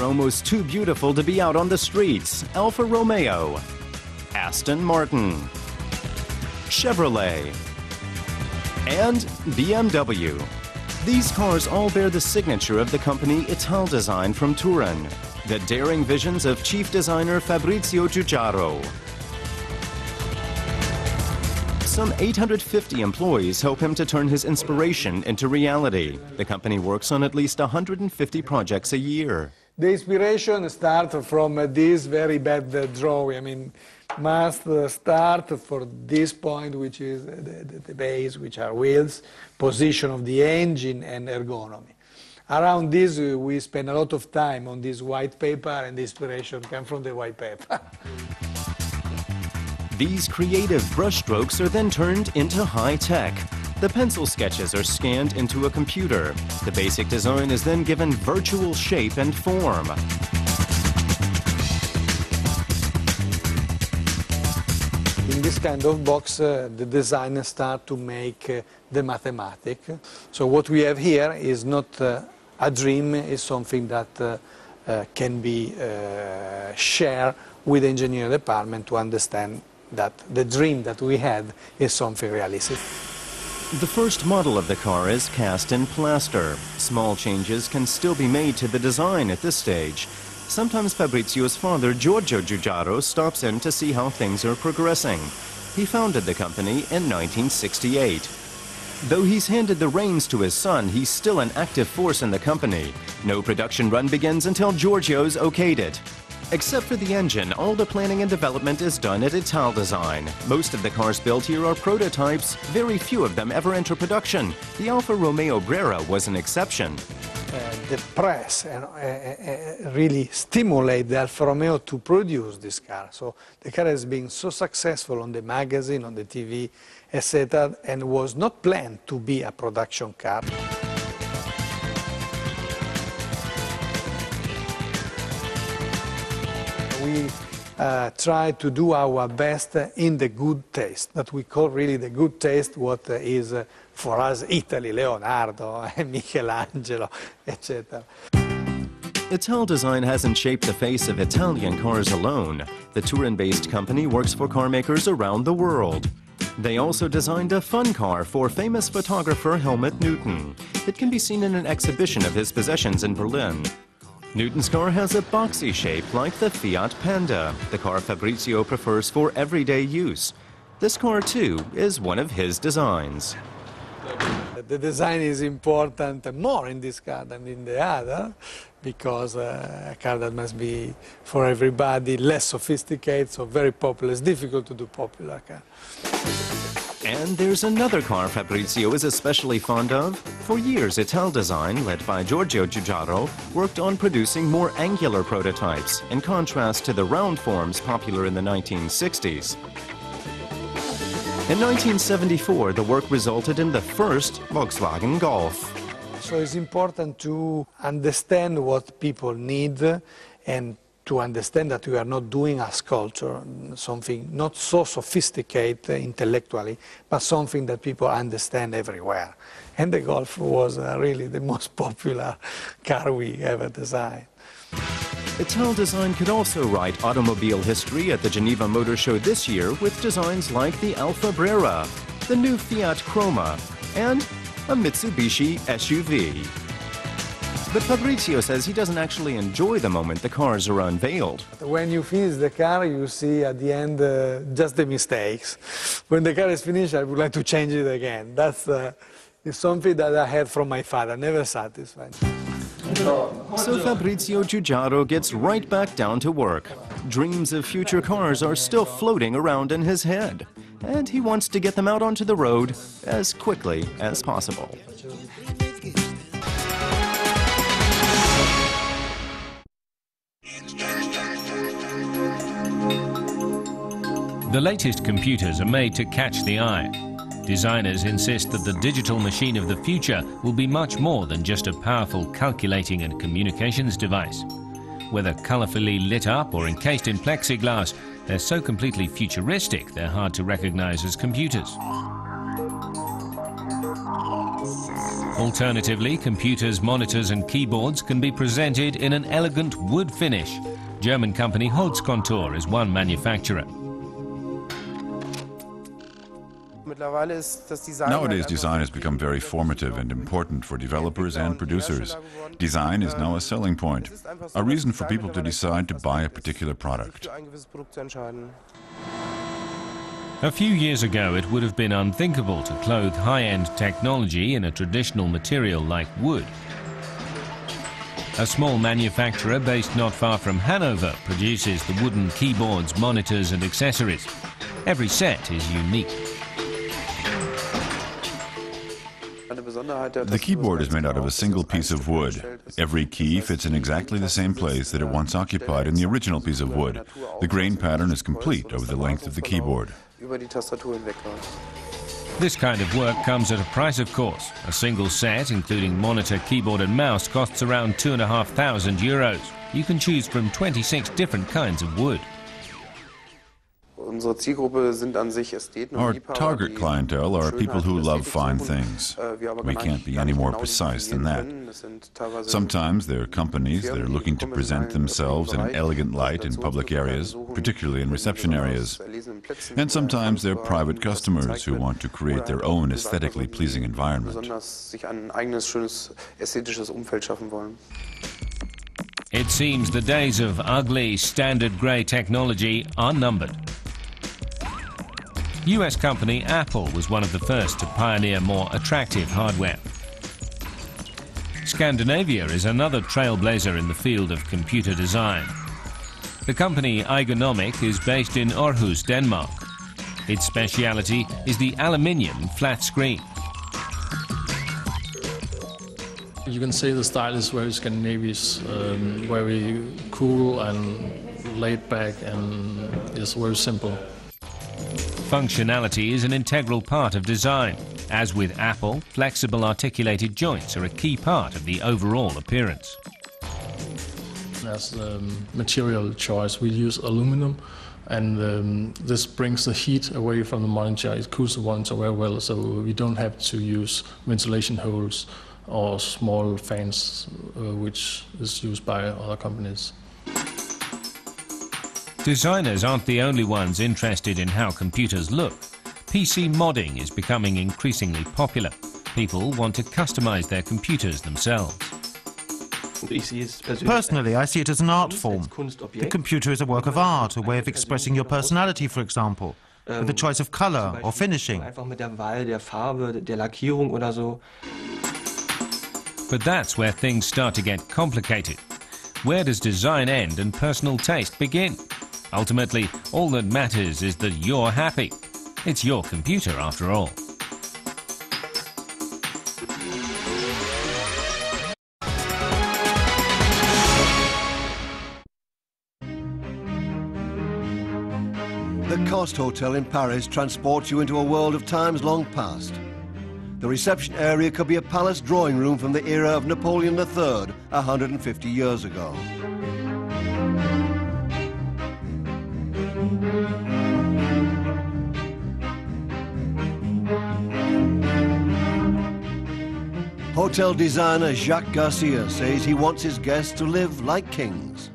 almost too beautiful to be out on the streets, Alfa Romeo, Aston Martin, Chevrolet, and BMW. These cars all bear the signature of the company Italdesign from Turin, the daring visions of chief designer Fabrizio Giugiaro. Some 850 employees help him to turn his inspiration into reality. The company works on at least 150 projects a year. The inspiration starts from this very bad drawing. I mean, must start for this point, which is the base, which are wheels, position of the engine, and ergonomy. Around this, we spend a lot of time on this white paper, and the inspiration comes from the white paper. These creative brushstrokes are then turned into high-tech. The pencil sketches are scanned into a computer. The basic design is then given virtual shape and form. In this kind of box, the designers start to make the mathematics. So what we have here is not a dream, it's something that can be shared with the engineering department to understand that the dream that we had is something realistic. The first model of the car is cast in plaster. Small changes can still be made to the design at this stage. Sometimes Fabrizio's father, Giorgio Giugiaro, stops in to see how things are progressing. He founded the company in 1968. Though he's handed the reins to his son, he's still an active force in the company. No production run begins until Giorgio's okayed it. Except for the engine, all the planning and development is done at Italdesign. Most of the cars built here are prototypes. Very few of them ever enter production. The Alfa Romeo Brera was an exception. The press really stimulate the Alfa Romeo to produce this car. So the car has been so successful on the magazine, on the TV, etc., and was not planned to be a production car. We try to do our best in the good taste, that we call really the good taste what is for us Italy, Leonardo, Michelangelo, etc. Italdesign hasn't shaped the face of Italian cars alone. The Turin-based company works for car makers around the world. They also designed a fun car for famous photographer Helmut Newton. It can be seen in an exhibition of his possessions in Berlin. Newton's car has a boxy shape like the Fiat Panda, the car Fabrizio prefers for everyday use. This car, too, is one of his designs. The design is important more in this car than in the other, because a car that must be for everybody, less sophisticated, so very popular. It's difficult to do popular car. And there's another car Fabrizio is especially fond of. For years, Italdesign, led by Giorgio Giugiaro, worked on producing more angular prototypes, in contrast to the round forms popular in the 1960s. In 1974, the work resulted in the first Volkswagen Golf. So it's important to understand what people need and to understand that we are not doing a sculpture, something not so sophisticated intellectually, but something that people understand everywhere. And the Golf was really the most popular car we ever designed. Italdesign could also write automobile history at the Geneva Motor Show this year with designs like the Alfa Brera, the new Fiat Croma, and a Mitsubishi SUV. But Fabrizio says he doesn't actually enjoy the moment the cars are unveiled. When you finish the car, you see at the end just the mistakes. When the car is finished, I would like to change it again. That's something that I had from my father, never satisfied. So Fabrizio Giugiaro gets right back down to work. Dreams of future cars are still floating around in his head, and he wants to get them out onto the road as quickly as possible. The latest computers are made to catch the eye. Designers insist that the digital machine of the future will be much more than just a powerful calculating and communications device. Whether colorfully lit up or encased in plexiglass, they're so completely futuristic they're hard to recognize as computers. Alternatively, computers, monitors and keyboards can be presented in an elegant wood finish. German company Holzkontor is one manufacturer. Nowadays, design has become very formative and important for developers and producers. Design is now a selling point, a reason for people to decide to buy a particular product. A few years ago, it would have been unthinkable to clothe high-end technology in a traditional material like wood. A small manufacturer based not far from Hanover produces the wooden keyboards, monitors and accessories. Every set is unique. The keyboard is made out of a single piece of wood. Every key fits in exactly the same place that it once occupied in the original piece of wood. The grain pattern is complete over the length of the keyboard. This kind of work comes at a price, of course. A single set, including monitor, keyboard and mouse, costs around €2,500. You can choose from 26 different kinds of wood. Our target clientele are people who love fine things. We can't be any more precise than that. Sometimes they're companies that are looking to present themselves in an elegant light in public areas, particularly in reception areas. And sometimes they're private customers who want to create their own aesthetically pleasing environment. It seems the days of ugly, standard grey technology are numbered. US company Apple was one of the first to pioneer more attractive hardware. Scandinavia is another trailblazer in the field of computer design. The company Ergonomic is based in Aarhus, Denmark. Its speciality is the aluminium flat screen. You can say the style is very Scandinavian, very cool and laid back, and is very simple. Functionality is an integral part of design. As with Apple, flexible articulated joints are a key part of the overall appearance. As the material choice, we use aluminum, and this brings the heat away from the monitor. It cools the monitor very well, so we don't have to use ventilation holes or small fans, which is used by other companies. Designers aren't the only ones interested in how computers look. PC modding is becoming increasingly popular. People want to customize their computers themselves. Personally, I see it as an art form. The computer is a work of art, a way of expressing your personality, for example, with the choice of color or finishing. But that's where things start to get complicated. Where does design end and personal taste begin? Ultimately, all that matters is that you're happy. It's your computer, after all. The Coste Hotel in Paris transports you into a world of times long past. The reception area could be a palace drawing room from the era of Napoleon III, 150 years ago. Hotel designer Jacques Garcia says he wants his guests to live like kings.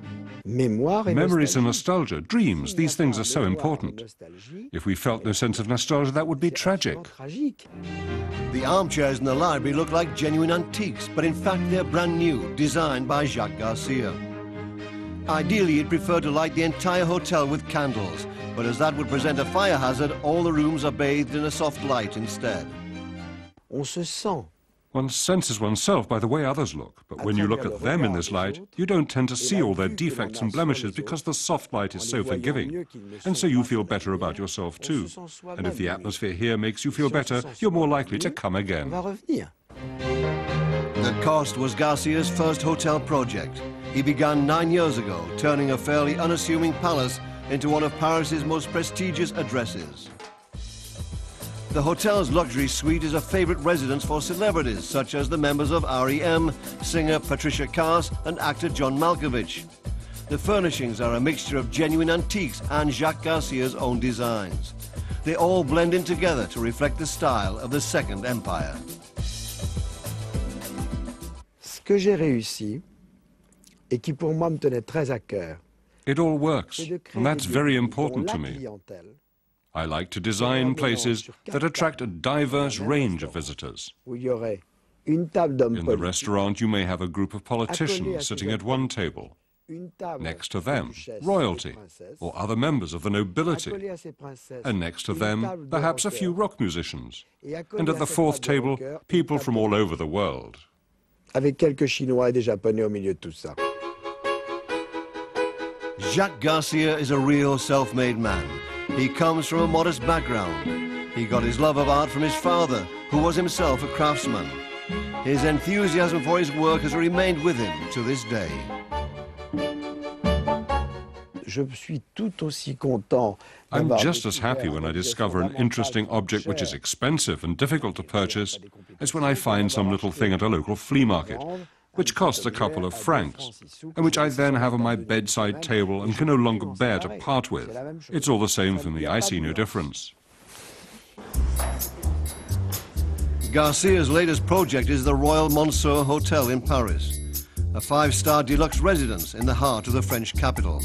Memories and nostalgia, dreams, these things are so important. If we felt no sense of nostalgia, that would be tragic. The armchairs in the library look like genuine antiques, but in fact they're brand new, designed by Jacques Garcia. Ideally, he'd prefer to light the entire hotel with candles, but as that would present a fire hazard, all the rooms are bathed in a soft light instead. One senses oneself by the way others look, but when you look at them in this light, you don't tend to see all their defects and blemishes because the soft light is so forgiving. And so you feel better about yourself too. And if the atmosphere here makes you feel better, you're more likely to come again. The Coste was Garcia's first hotel project. He began 9 years ago, turning a fairly unassuming palace into one of Paris's most prestigious addresses. The hotel's luxury suite is a favorite residence for celebrities such as the members of R.E.M., singer Patricia Kaas and actor John Malkovich. The furnishings are a mixture of genuine antiques and Jacques Garcia's own designs. They all blend in together to reflect the style of the Second Empire. Ce que j'ai réussi, et qui pour moi me tenait très à cœur, it all works, and that's very important to me. I like to design places that attract a diverse range of visitors. In the restaurant, you may have a group of politicians sitting at one table. Next to them, royalty, or other members of the nobility. And next to them, perhaps a few rock musicians. And at the fourth table, people from all over the world. Avec quelques Chinois et des Japonais au milieu de tout ça. Jacques Garcia is a real self-made man. He comes from a modest background. He got his love of art from his father, who was himself a craftsman. His enthusiasm for his work has remained with him to this day. I'm just as happy when I discover an interesting object which is expensive and difficult to purchase as when I find some little thing at a local flea market, which costs a couple of francs, and which I then have on my bedside table and can no longer bear to part with. It's all the same for me. I see no difference. Garcia's latest project is the Royal Monceau Hotel in Paris, a 5-star deluxe residence in the heart of the French capital.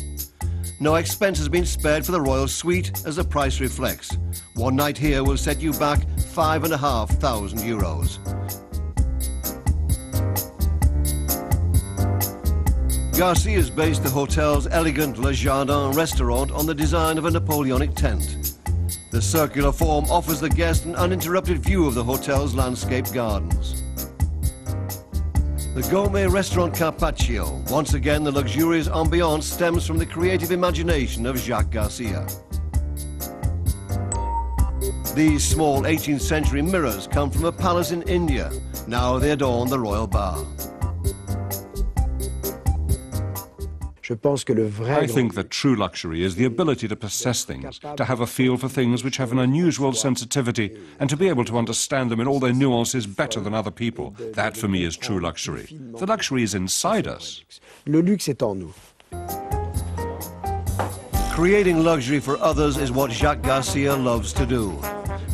No expense has been spared for the royal suite, as the price reflects. One night here will set you back €5,500. Garcia's based the hotel's elegant Le Jardin restaurant on the design of a Napoleonic tent. The circular form offers the guest an uninterrupted view of the hotel's landscape gardens. The gourmet restaurant Carpaccio, once again the luxurious ambiance stems from the creative imagination of Jacques Garcia. These small 18th century mirrors come from a palace in India. Now they adorn the royal bar. I think that true luxury is the ability to possess things, to have a feel for things which have an unusual sensitivity, and to be able to understand them in all their nuances better than other people. That, for me, is true luxury. The luxury is inside us. Le luxe est en nous. Creating luxury for others is what Jacques Garcia loves to do.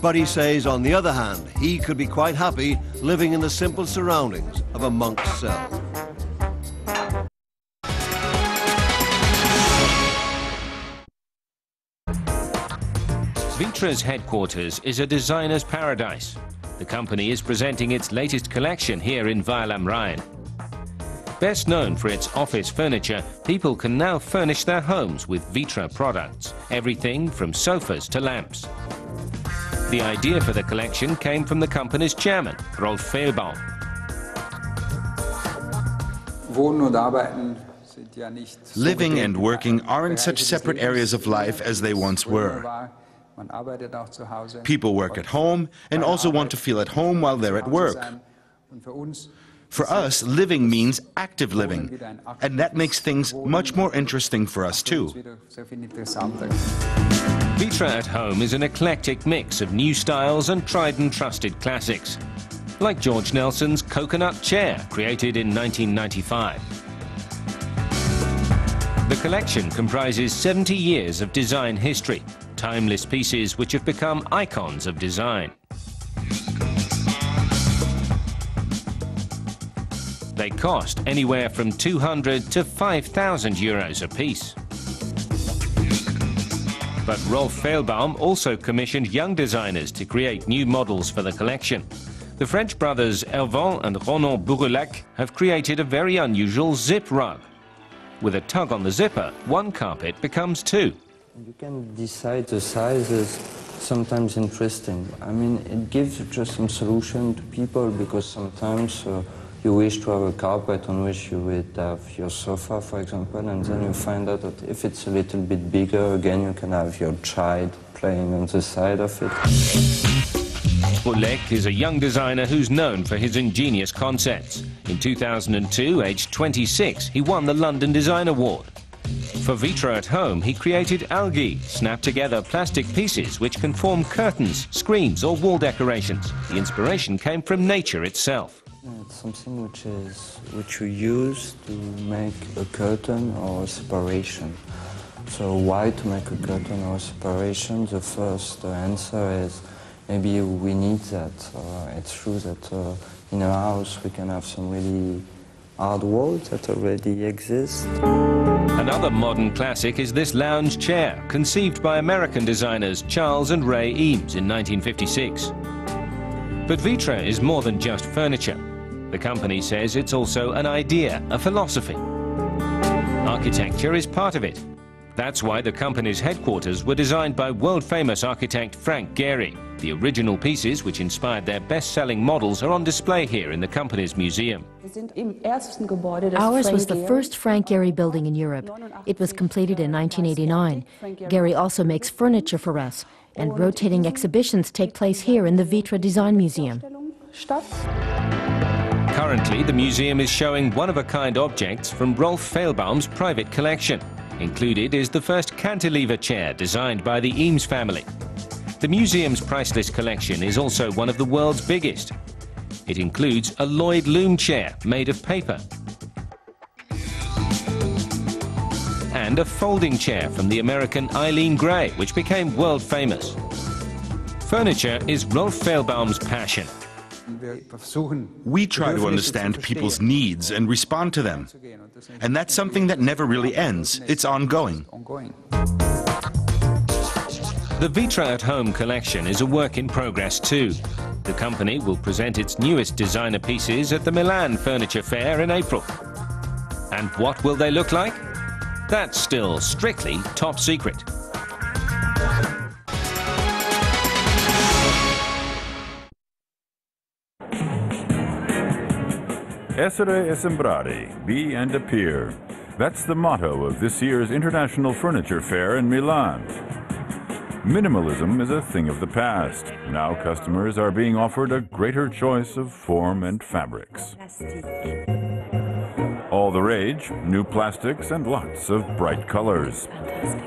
But he says, on the other hand, he could be quite happy living in the simple surroundings of a monk's cell. Vitra's headquarters is a designer's paradise. The company is presenting its latest collection here in Weil am Rhein. Best known for its office furniture, people can now furnish their homes with Vitra products, everything from sofas to lamps. The idea for the collection came from the company's chairman, Rolf Fehlbaum. Living and working aren't such separate areas of life as they once were. People work at home and also want to feel at home while they're at work. For us, living means active living, and that makes things much more interesting for us too. Vitra at home is an eclectic mix of new styles and tried and trusted classics, like George Nelson's coconut chair, created in 1995. The collection comprises 70 years of design history, timeless pieces which have become icons of design. They cost anywhere from 200 to 5,000 euros a piece. But Rolf Fehlbaum also commissioned young designers to create new models for the collection. The French brothers Hervan and Ronan Bourulac have created a very unusual zip rug. With a tug on the zipper, one carpet becomes two. You can decide the sizes, sometimes interesting. I mean, it gives just some solution to people, because sometimes you wish to have a carpet on which you would have your sofa, for example, and then you find out that if it's a little bit bigger, again, you can have your child playing on the side of it. Bourulac is a young designer who's known for his ingenious concepts. In 2002, aged 26, he won the London Design Award. For Vitra at home, he created algae, snap-together plastic pieces which can form curtains, screens or wall decorations. The inspiration came from nature itself. It's something which you use to make a curtain or a separation. So why to make a curtain or a separation? The first answer is maybe we need that. It's true that in a house we can have some really hard walls that already exist. Another modern classic is this lounge chair, conceived by American designers Charles and Ray Eames in 1956. But Vitra is more than just furniture. The company says it's also an idea, a philosophy. Architecture is part of it. That's why the company's headquarters were designed by world-famous architect Frank Gehry. The original pieces which inspired their best-selling models are on display here in the company's museum. Ours was the first Frank Gehry building in Europe. It was completed in 1989. Gehry also makes furniture for us, and rotating exhibitions take place here in the Vitra Design Museum. Currently, the museum is showing one-of-a-kind objects from Rolf Fehlbaum's private collection. Included is the first cantilever chair designed by the Eames family. The museum's priceless collection is also one of the world's biggest. It includes a Lloyd loom chair made of paper and a folding chair from the American Eileen Gray, which became world famous. Furniture is Rolf Fehlbaum's passion. We try to understand people's needs and respond to them. And that's something that never really ends. It's ongoing. The Vitra at Home collection is a work in progress too. The company will present its newest designer pieces at the Milan Furniture Fair in April. And what will they look like? That's still strictly top secret. Essere e sembrare, be and appear. That's the motto of this year's International Furniture Fair in Milan. Minimalism is a thing of the past. Now customers are being offered a greater choice of form and fabrics. All the rage, new plastics and lots of bright colors.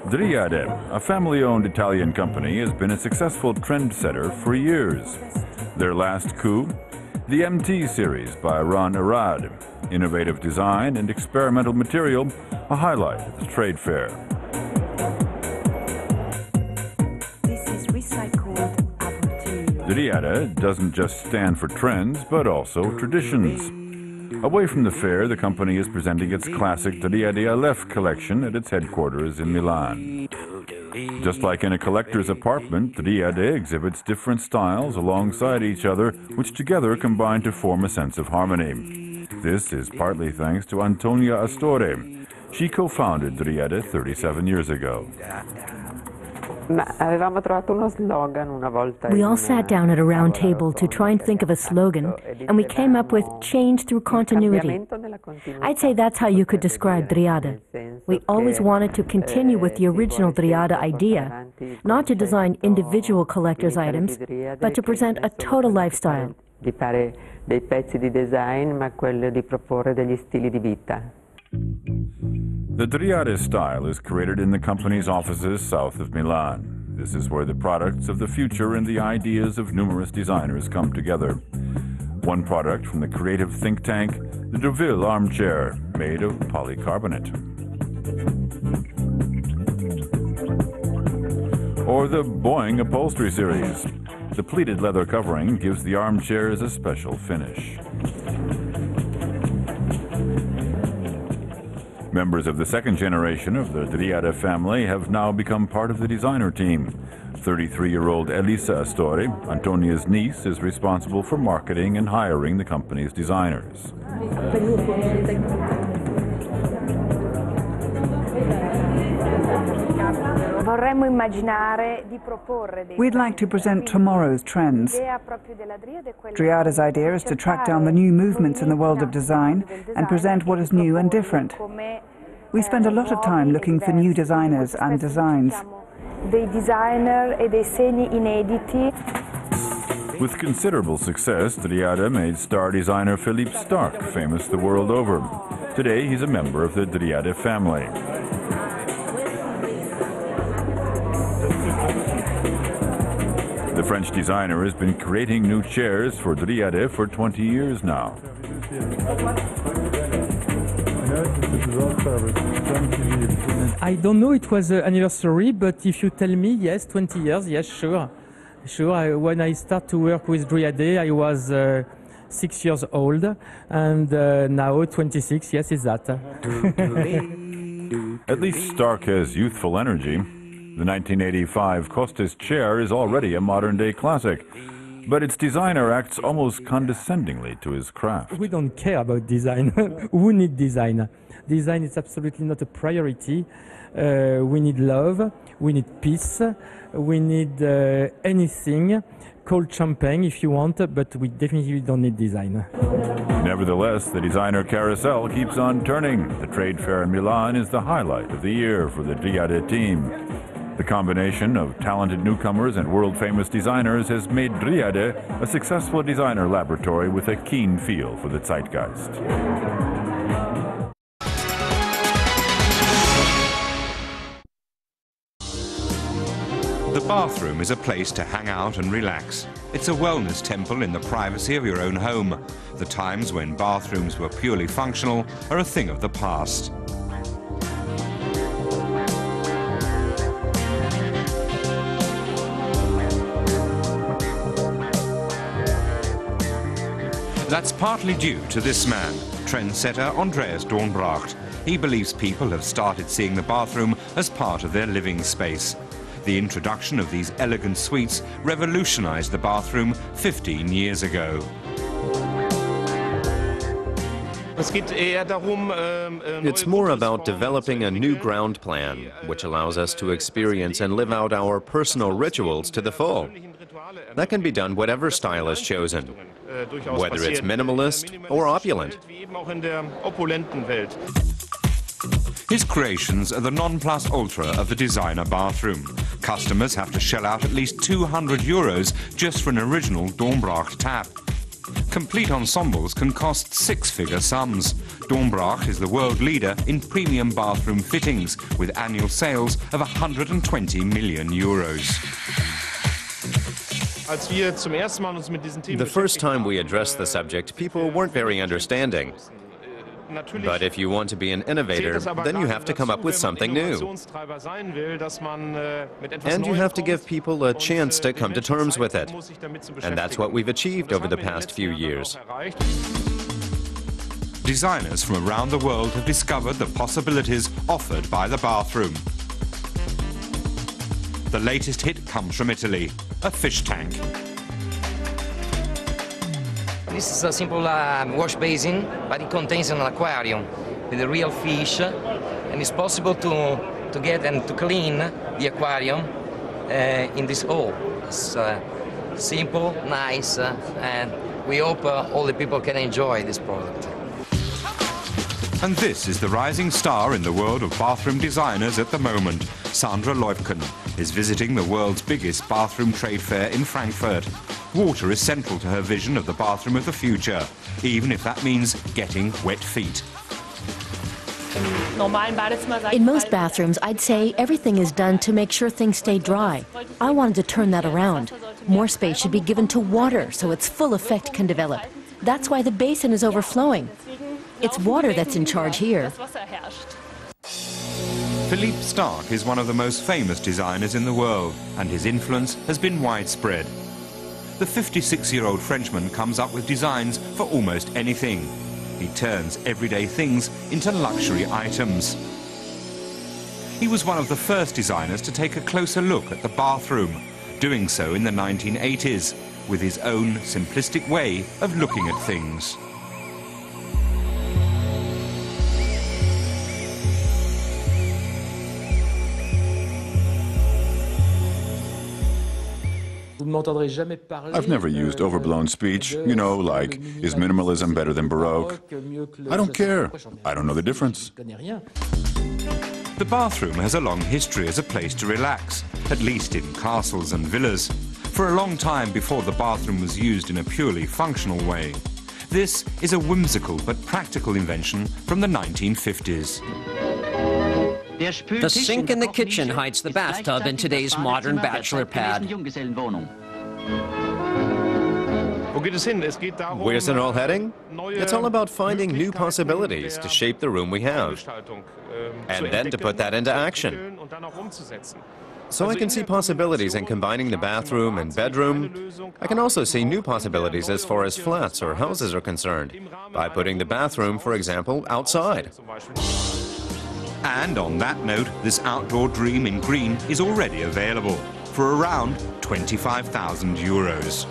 Driade, a family-owned Italian company, has been a successful trendsetter for years. Their last coup? The MT series by Ron Arad. Innovative design and experimental material, a highlight of the trade fair. Driade doesn't just stand for trends, but also traditions. Away from the fair, the company is presenting its classic Driade Aleph collection at its headquarters in Milan. Just like in a collector's apartment, Driade exhibits different styles alongside each other, which together combine to form a sense of harmony. This is partly thanks to Antonia Astore. She co-founded Driade 37 years ago. We all sat down at a round table to try and think of a slogan, and we came up with change through continuity. I'd say that's how you could describe Driade. We always wanted to continue with the original Driade idea, not to design individual collector's items, but to present a total lifestyle. The Driade style is created in the company's offices south of Milan. This is where the products of the future and the ideas of numerous designers come together. One product from the creative think tank, the Deauville armchair, made of polycarbonate. Or the Boeing upholstery series. The pleated leather covering gives the armchairs a special finish. Members of the second generation of the Driade family have now become part of the designer team. 33-year-old Elisa Astori, Antonia's niece, is responsible for marketing and hiring the company's designers. We'd like to present tomorrow's trends. Driade's idea is to track down the new movements in the world of design and present what is new and different. We spend a lot of time looking for new designers and designs. With considerable success, Driade made star designer Philippe Starck famous the world over. Today he's a member of the Driade family. The French designer has been creating new chairs for Driade for 20 years now. I don't know, it was an anniversary, but if you tell me, yes, 20 years, yes, sure. Sure, when I start to work with Driade, I was 6 years old, and now 26, yes, it's that. At least Stark has youthful energy. The 1985 Costas chair is already a modern-day classic, but its designer acts almost condescendingly to his craft. We don't care about design. Who needs design? Design is absolutely not a priority. We need love, we need peace, we need anything. Cold champagne if you want, but we definitely don't need design. Nevertheless, the designer carousel keeps on turning. The trade fair in Milan is the highlight of the year for the Driade team. The combination of talented newcomers and world-famous designers has made Driade a successful designer laboratory with a keen feel for the zeitgeist. The bathroom is a place to hang out and relax. It's a wellness temple in the privacy of your own home. The times when bathrooms were purely functional are a thing of the past. That's partly due to this man, trendsetter Andreas Dornbracht. He believes people have started seeing the bathroom as part of their living space. The introduction of these elegant suites revolutionized the bathroom 15 years ago. It's more about developing a new ground plan, which allows us to experience and live out our personal rituals to the full. That can be done whatever style is chosen, whether it's minimalist or opulent. His creations are the non-plus ultra of the designer bathroom. Customers have to shell out at least 200 euros just for an original Dornbracht tap. Complete ensembles can cost six-figure sums. Dornbracht is the world leader in premium bathroom fittings, with annual sales of 120 million euros. The first time we addressed the subject, people weren't very understanding. But if you want to be an innovator, then you have to come up with something new. And you have to give people a chance to come to terms with it. And that's what we've achieved over the past few years. Designers from around the world have discovered the possibilities offered by the bathroom. The latest hit comes from Italy, a fish tank. This is a simple wash basin, but it contains an aquarium with a real fish, and it's possible to get and to clean the aquarium in this hole. It's simple, nice, and we hope all the people can enjoy this product. And this is the rising star in the world of bathroom designers at the moment. Sandra Leubken is visiting the world's biggest bathroom trade fair in Frankfurt. Water is central to her vision of the bathroom of the future, even if that means getting wet feet. In most bathrooms, I'd say everything is done to make sure things stay dry. I wanted to turn that around. More space should be given to water so its full effect can develop. That's why the basin is overflowing. It's water that's in charge here. Philippe Starck is one of the most famous designers in the world, and his influence has been widespread. The 56-year-old Frenchman comes up with designs for almost anything. He turns everyday things into luxury items. He was one of the first designers to take a closer look at the bathroom, doing so in the 1980s, with his own simplistic way of looking at things. I've never used overblown speech, you know, like, is minimalism better than Baroque? I don't care. I don't know the difference. The bathroom has a long history as a place to relax, at least in castles and villas, for a long time before the bathroom was used in a purely functional way. This is a whimsical but practical invention from the 1950s. The sink in the kitchen hides the bathtub in today's modern bachelor pad. Where's it all heading? It's all about finding new possibilities to shape the room we have, and then to put that into action. So I can see possibilities in combining the bathroom and bedroom. I can also see new possibilities as far as flats or houses are concerned, by putting the bathroom, for example, outside. And on that note, this outdoor dream in green is already available for around €25,000.